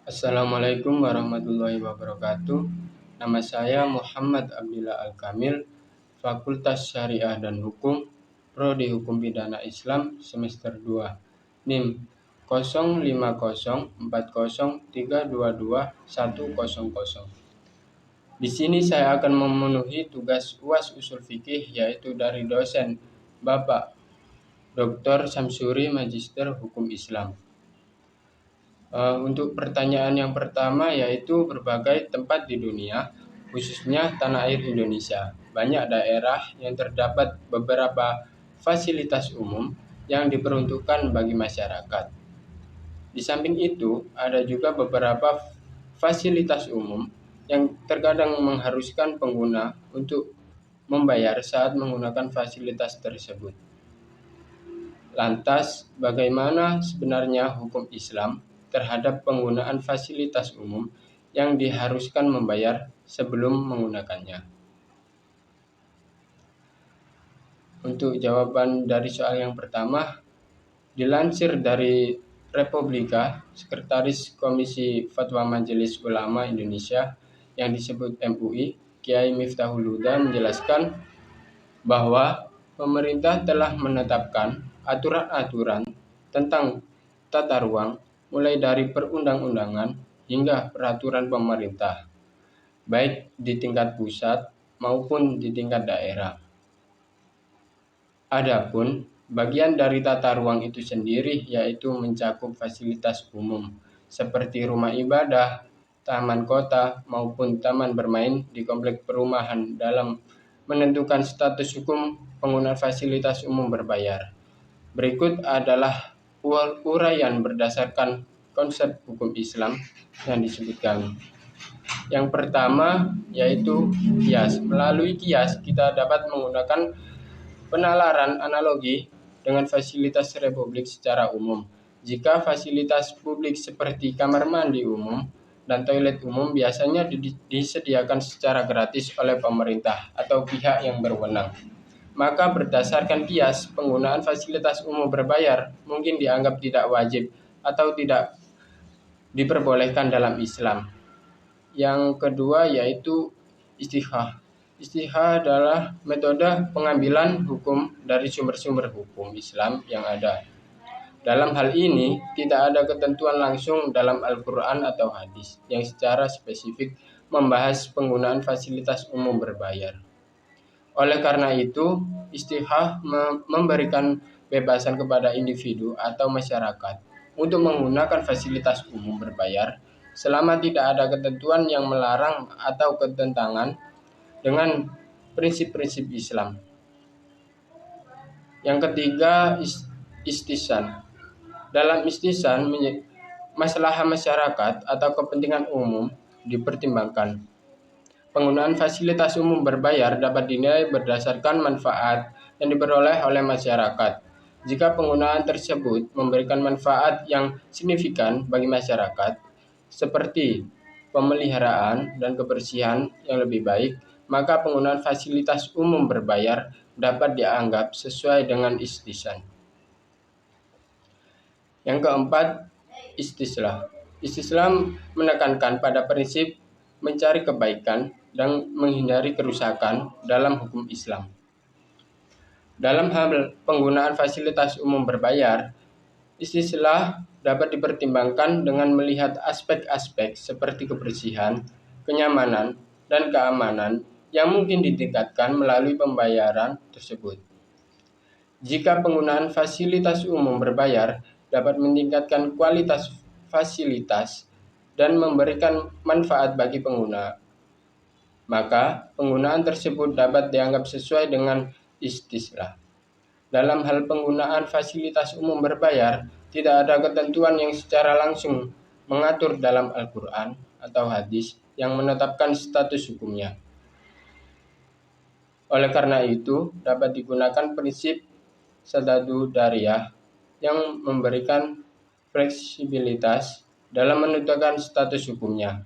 Assalamualaikum warahmatullahi wabarakatuh. Nama saya Muhammad Abdillah Al-Kamil, Fakultas Syariah dan Hukum, Prodi Hukum Pidana Islam, semester 2, NIM 05040322 Di sini saya akan memenuhi tugas UAS Usul Fikih, yaitu dari dosen Bapak Dr. Samsuri, Magister Hukum Islam. Untuk pertanyaan yang pertama, yaitu berbagai tempat di dunia, khususnya tanah air Indonesia, banyak daerah yang terdapat beberapa fasilitas umum yang diperuntukkan bagi masyarakat. Di samping itu, ada juga beberapa fasilitas umum yang terkadang mengharuskan pengguna untuk membayar saat menggunakan fasilitas tersebut. Lantas, bagaimana sebenarnya hukum Islam terhadap penggunaan fasilitas umum yang diharuskan membayar sebelum menggunakannya? Untuk jawaban dari soal yang pertama, dilansir dari Republika, Sekretaris Komisi Fatwa Majelis Ulama Indonesia yang disebut MUI, Kiai Miftahul Huda menjelaskan bahwa pemerintah telah menetapkan aturan-aturan tentang tata ruang mulai dari perundang-undangan hingga peraturan pemerintah, baik di tingkat pusat maupun di tingkat daerah. Adapun bagian dari tata ruang itu sendiri yaitu mencakup fasilitas umum seperti rumah ibadah, taman kota maupun taman bermain di komplek perumahan dalam menentukan status hukum penggunaan fasilitas umum berbayar. Berikut adalah uraian berdasarkan konsep hukum Islam yang disebutkan. Yang pertama yaitu kias. Melalui kias kita dapat menggunakan penalaran analogi dengan fasilitas republik secara umum. Jika fasilitas publik seperti kamar mandi umum dan toilet umum biasanya disediakan secara gratis oleh pemerintah atau pihak yang berwenang, maka berdasarkan kias, penggunaan fasilitas umum berbayar mungkin dianggap tidak wajib atau tidak diperbolehkan dalam Islam. Yang kedua yaitu istihah. Istihah adalah metode pengambilan hukum dari sumber-sumber hukum Islam yang ada. Dalam hal ini, tidak ada ketentuan langsung dalam Al-Quran atau hadis yang secara spesifik membahas penggunaan fasilitas umum berbayar. Oleh karena itu, istihah memberikan bebasan kepada individu atau masyarakat untuk menggunakan fasilitas umum berbayar selama tidak ada ketentuan yang melarang atau ketentangan dengan prinsip-prinsip Islam. Yang ketiga, istihsan. Dalam istihsan, masalah masyarakat atau kepentingan umum dipertimbangkan. Penggunaan fasilitas umum berbayar dapat dinilai berdasarkan manfaat yang diperoleh oleh masyarakat. Jika penggunaan tersebut memberikan manfaat yang signifikan bagi masyarakat, seperti pemeliharaan dan kebersihan yang lebih baik, maka penggunaan fasilitas umum berbayar dapat dianggap sesuai dengan istihsan. Yang keempat, istislah. Istislam menekankan pada prinsip mencari kebaikan dan menghindari kerusakan dalam hukum Islam. Dalam hal penggunaan fasilitas umum berbayar, istislah dapat dipertimbangkan dengan melihat aspek-aspek seperti kebersihan, kenyamanan, dan keamanan yang mungkin ditingkatkan melalui pembayaran tersebut. Jika penggunaan fasilitas umum berbayar dapat meningkatkan kualitas fasilitas dan memberikan manfaat bagi pengguna, maka penggunaan tersebut dapat dianggap sesuai dengan istislah. Dalam hal penggunaan fasilitas umum berbayar, tidak ada ketentuan yang secara langsung mengatur dalam Al-Quran atau hadis yang menetapkan status hukumnya. Oleh karena itu, dapat digunakan prinsip sadadu dariyah yang memberikan fleksibilitas dalam menentukan status hukumnya.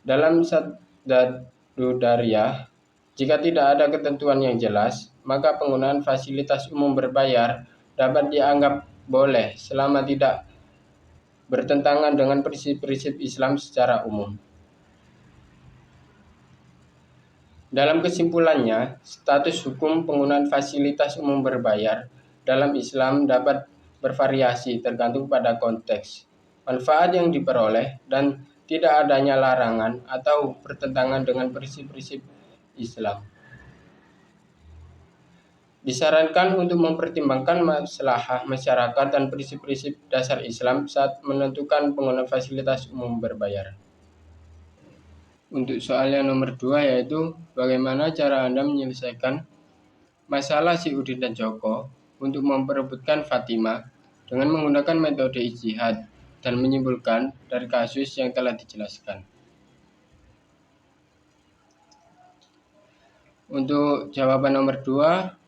Dalam sadadu dariyah, jika tidak ada ketentuan yang jelas, maka penggunaan fasilitas umum berbayar dapat dianggap boleh selama tidak bertentangan dengan prinsip-prinsip Islam secara umum. Dalam kesimpulannya, status hukum penggunaan fasilitas umum berbayar dalam Islam dapat bervariasi tergantung pada konteks, manfaat yang diperoleh, dan tidak adanya larangan atau bertentangan dengan prinsip-prinsip Islam. Disarankan untuk mempertimbangkan maslahah masyarakat dan prinsip-prinsip dasar Islam saat menentukan penggunaan fasilitas umum berbayar. Untuk soal yang nomor 2 yaitu bagaimana cara Anda menyelesaikan masalah si Udin dan Joko untuk memperebutkan Fatimah dengan menggunakan metode ijtihad dan menyimpulkan dari kasus yang telah dijelaskan. Untuk jawaban nomor 2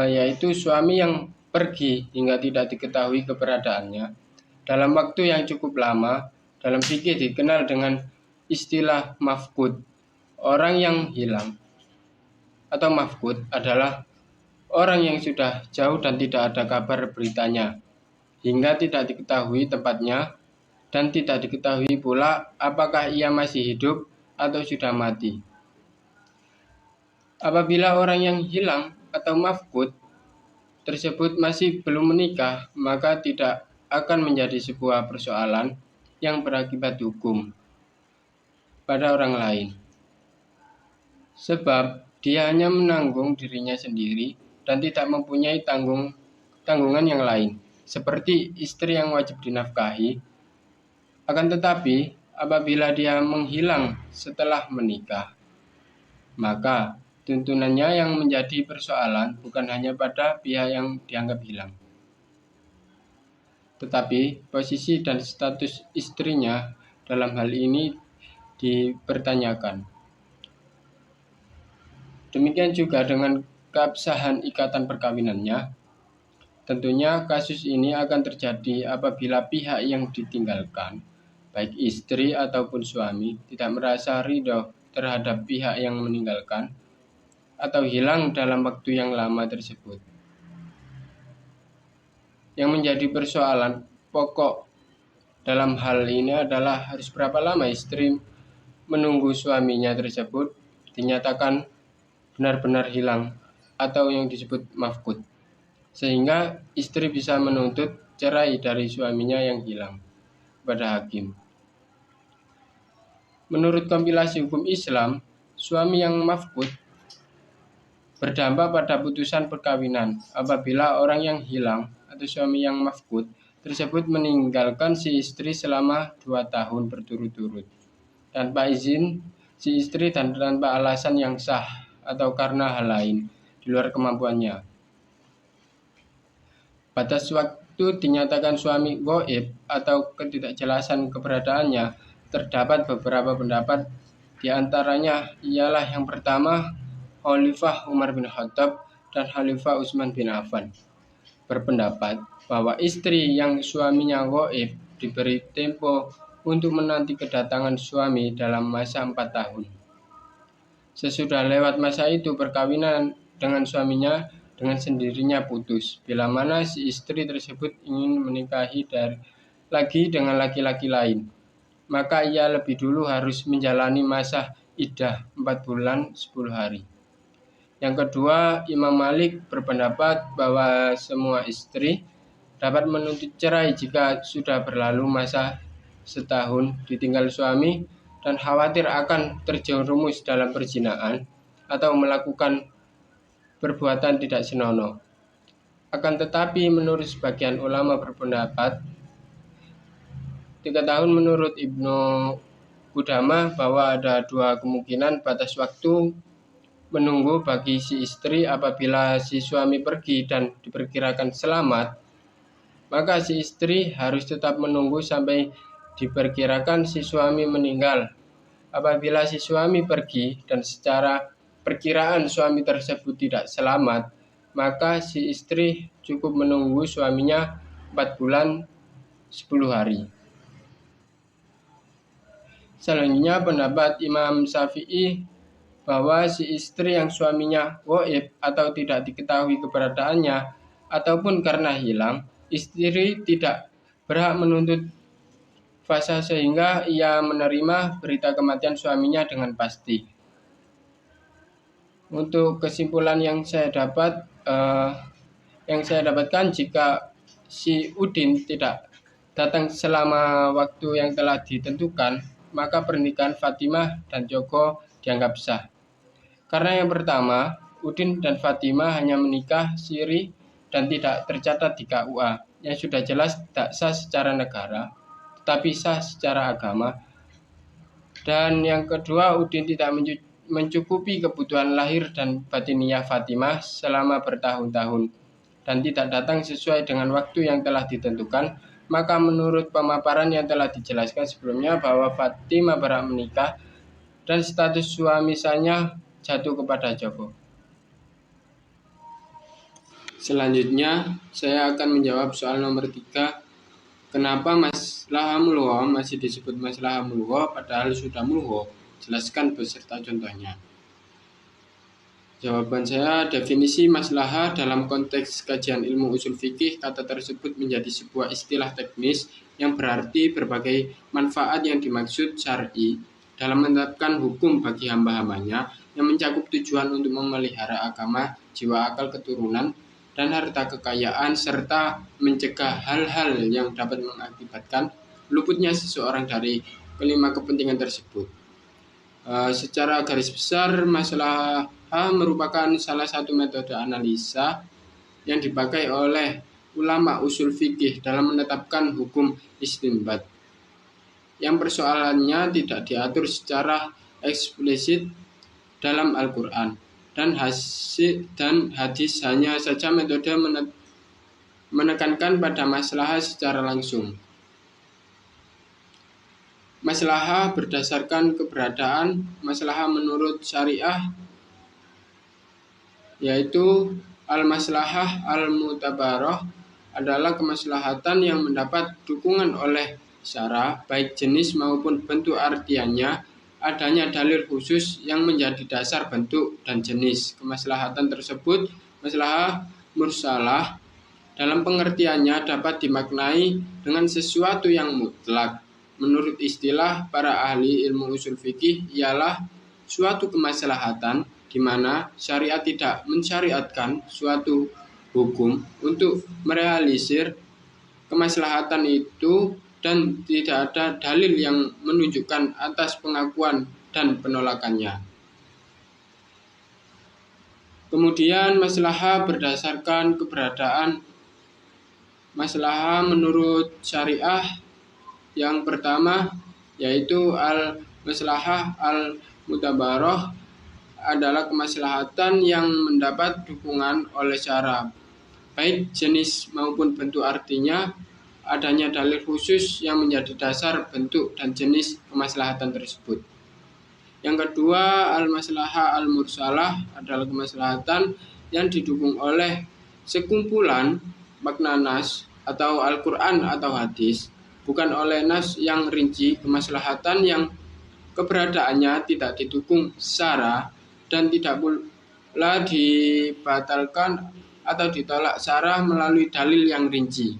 yaitu suami yang pergi hingga tidak diketahui keberadaannya dalam waktu yang cukup lama dalam fikih dikenal dengan istilah mafqud. Orang yang hilang atau mafqud adalah orang yang sudah jauh dan tidak ada kabar beritanya hingga tidak diketahui tempatnya dan tidak diketahui pula apakah ia masih hidup atau sudah mati. Apabila orang yang hilang atau mafqud tersebut masih belum menikah, maka tidak akan menjadi sebuah persoalan yang berakibat hukum pada orang lain. Sebab dia hanya menanggung dirinya sendiri dan tidak mempunyai tanggungan yang lain, seperti istri yang wajib dinafkahi. Akan tetapi, apabila dia menghilang setelah menikah, maka tuntunannya yang menjadi persoalan bukan hanya pada pihak yang dianggap hilang, tetapi posisi dan status istrinya dalam hal ini dipertanyakan. Demikian juga dengan keabsahan ikatan perkawinannya. Tentunya kasus ini akan terjadi apabila pihak yang ditinggalkan, baik istri ataupun suami, tidak merasa ridho terhadap pihak yang meninggalkan atau hilang dalam waktu yang lama tersebut. Yang menjadi persoalan pokok dalam hal ini adalah harus berapa lama istri menunggu suaminya tersebut dinyatakan benar-benar hilang atau yang disebut mafqud, sehingga istri bisa menuntut cerai dari suaminya yang hilang pada hakim. Menurut kompilasi hukum Islam, suami yang mafqud berdampak pada putusan perkawinan apabila orang yang hilang atau suami yang mafqud tersebut meninggalkan si istri selama 2 tahun berturut-turut tanpa izin si istri dan tanpa alasan yang sah atau karena hal lain di luar kemampuannya. Batas waktu dinyatakan suami ghaib atau ketidakjelasan keberadaannya terdapat beberapa pendapat, di antaranya ialah yang pertama Khalifah Umar bin Khattab dan Khalifah Utsman bin Affan berpendapat bahwa istri yang suaminya ghaib diberi tempo untuk menanti kedatangan suami dalam masa 4 tahun. Sesudah lewat masa itu, perkawinan dengan suaminya dengan sendirinya putus, bila mana si istri tersebut ingin menikahi lagi dengan laki-laki lain, maka ia lebih dulu harus menjalani masa iddah 4 bulan 10 hari. Yang kedua, Imam Malik berpendapat bahwa semua istri dapat menuntut cerai jika sudah berlalu masa setahun ditinggal suami dan khawatir akan terjerumus dalam perzinahan atau melakukan perbuatan tidak senonoh. Akan tetapi menurut sebagian ulama berpendapat 3 tahun menurut Ibnu Qudamah bahwa ada 2 kemungkinan batas waktu menunggu bagi si istri. Apabila si suami pergi dan diperkirakan selamat, maka si istri harus tetap menunggu sampai diperkirakan si suami meninggal. Apabila si suami pergi dan secara perkiraan suami tersebut tidak selamat, maka si istri cukup menunggu suaminya 4 bulan 10 hari. Selanjutnya pendapat Imam Syafi'i bahwa si istri yang suaminya ghaib atau tidak diketahui keberadaannya ataupun karena hilang, istri tidak berhak menuntut fase sehingga ia menerima berita kematian suaminya dengan pasti. Untuk kesimpulan yang saya dapatkan, jika si Udin tidak datang selama waktu yang telah ditentukan, maka pernikahan Fatimah dan Joko dianggap sah. Karena yang pertama, Udin dan Fatimah hanya menikah siri dan tidak tercatat di KUA, yang sudah jelas tidak sah secara negara, tetapi sah secara agama. Dan yang kedua, Udin tidak mencukupi kebutuhan lahir dan batiniah Fatimah selama bertahun-tahun dan tidak datang sesuai dengan waktu yang telah ditentukan, maka menurut pemaparan yang telah dijelaskan sebelumnya bahwa Fatimah berhak menikah dan status suami sahnya jatuh kepada Joko. Selanjutnya, saya akan menjawab soal nomor 3. Kenapa maslahah mulgha masih disebut maslahah mulgha padahal sudah mulgha? Jelaskan beserta contohnya. Jawaban saya, definisi maslahah dalam konteks kajian ilmu usul fikih, kata tersebut menjadi sebuah istilah teknis yang berarti berbagai manfaat yang dimaksud syar'i dalam menetapkan hukum bagi hamba-hambanya, yang mencakup tujuan untuk memelihara agama, jiwa akal keturunan, dan harta kekayaan, serta mencegah hal-hal yang dapat mengakibatkan luputnya seseorang dari kelima kepentingan tersebut. Secara garis besar, maslahah merupakan salah satu metode analisa yang dipakai oleh ulama usul fikih dalam menetapkan hukum istinbat yang persoalannya tidak diatur secara eksplisit dalam Al-Quran dan hadis, hanya saja metode menekankan pada maslahah secara langsung. Maslahah berdasarkan keberadaan maslahah menurut syariah, yaitu al-maslahah al-mutabarah adalah kemaslahatan yang mendapat dukungan oleh syara, baik jenis maupun bentuk artiannya, adanya dalil khusus yang menjadi dasar bentuk dan jenis kemaslahatan tersebut. Maslahah mursalah dalam pengertiannya dapat dimaknai dengan sesuatu yang mutlak. Menurut istilah para ahli ilmu usul fikih, ialah suatu kemaslahatan di mana syariat tidak mensyariatkan suatu hukum untuk merealisir kemaslahatan itu dan tidak ada dalil yang menunjukkan atas pengakuan dan penolakannya. Kemudian maslahah berdasarkan keberadaan. Maslahah menurut syariah yang pertama, yaitu al-maslahah al-mutabarah, adalah kemaslahatan yang mendapat dukungan oleh syara, baik jenis maupun bentuk artinya, adanya dalil khusus yang menjadi dasar bentuk dan jenis kemaslahatan tersebut. Yang kedua, al-maslahah al-mursalah adalah kemaslahatan yang didukung oleh sekumpulan makna nas atau Al-Quran atau hadis, bukan oleh nas yang rinci. Kemaslahatan yang keberadaannya tidak didukung syara dan tidak pula dibatalkan atau ditolak syara melalui dalil yang rinci.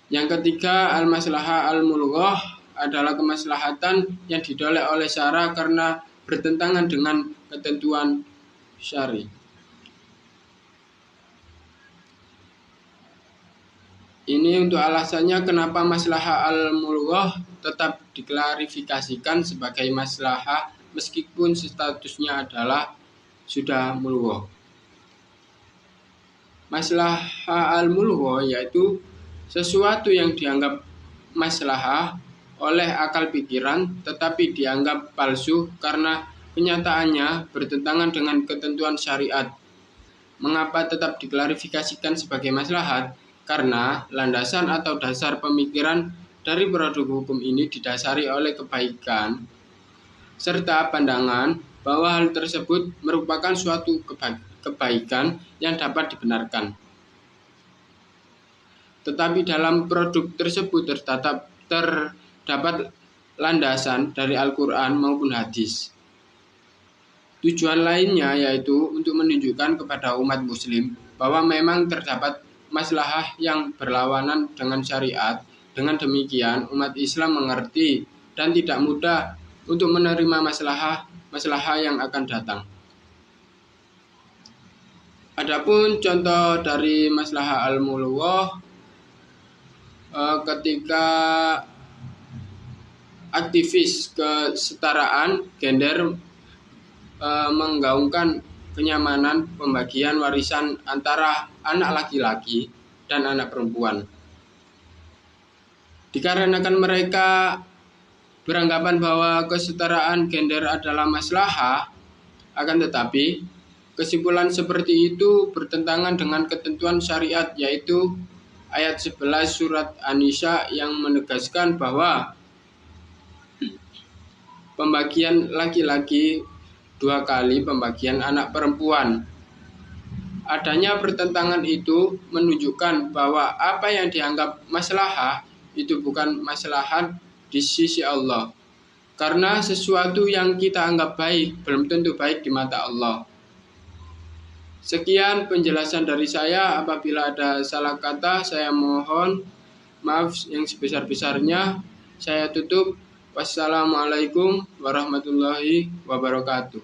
Yang ketiga, al-maslahah al-mulghah adalah kemaslahatan yang didoleh oleh syara karena bertentangan dengan ketentuan syari. Ini untuk alasannya kenapa maslahah al-mulghah tetap diklarifikasikan sebagai maslahah meskipun statusnya adalah sudah mulghah. Maslahah al-mulghah yaitu sesuatu yang dianggap maslahah oleh akal pikiran tetapi dianggap palsu karena kenyataannya bertentangan dengan ketentuan syariat. Mengapa tetap diklarifikasikan sebagai maslahat? Karena landasan atau dasar pemikiran dari produk hukum ini didasari oleh kebaikan serta pandangan bahwa hal tersebut merupakan suatu kebaikan yang dapat dibenarkan. Tetapi dalam produk tersebut terdapat landasan dari Al-Quran maupun hadis. Tujuan lainnya yaitu untuk menunjukkan kepada umat muslim bahwa memang terdapat maslahah yang berlawanan dengan syariat. Dengan demikian, umat Islam mengerti dan tidak mudah untuk menerima maslahah yang akan datang. Adapun contoh dari maslahah al-mulwah ketika aktivis kesetaraan gender menggaungkan kenyamanan pembagian warisan antara anak laki-laki dan anak perempuan. Dikarenakan mereka beranggapan bahwa kesetaraan gender adalah maslahah, akan tetapi kesimpulan seperti itu bertentangan dengan ketentuan syariat, yaitu ayat 11 surat An-Nisa yang menegaskan bahwa pembagian laki-laki 2 kali pembagian anak perempuan. Adanya pertentangan itu menunjukkan bahwa apa yang dianggap maslahah itu bukan maslahat di sisi Allah. Karena sesuatu yang kita anggap baik belum tentu baik di mata Allah. Sekian penjelasan dari saya. Apabila ada salah kata, saya mohon maaf yang sebesar-besarnya. Saya tutup. Wassalamualaikum warahmatullahi wabarakatuh.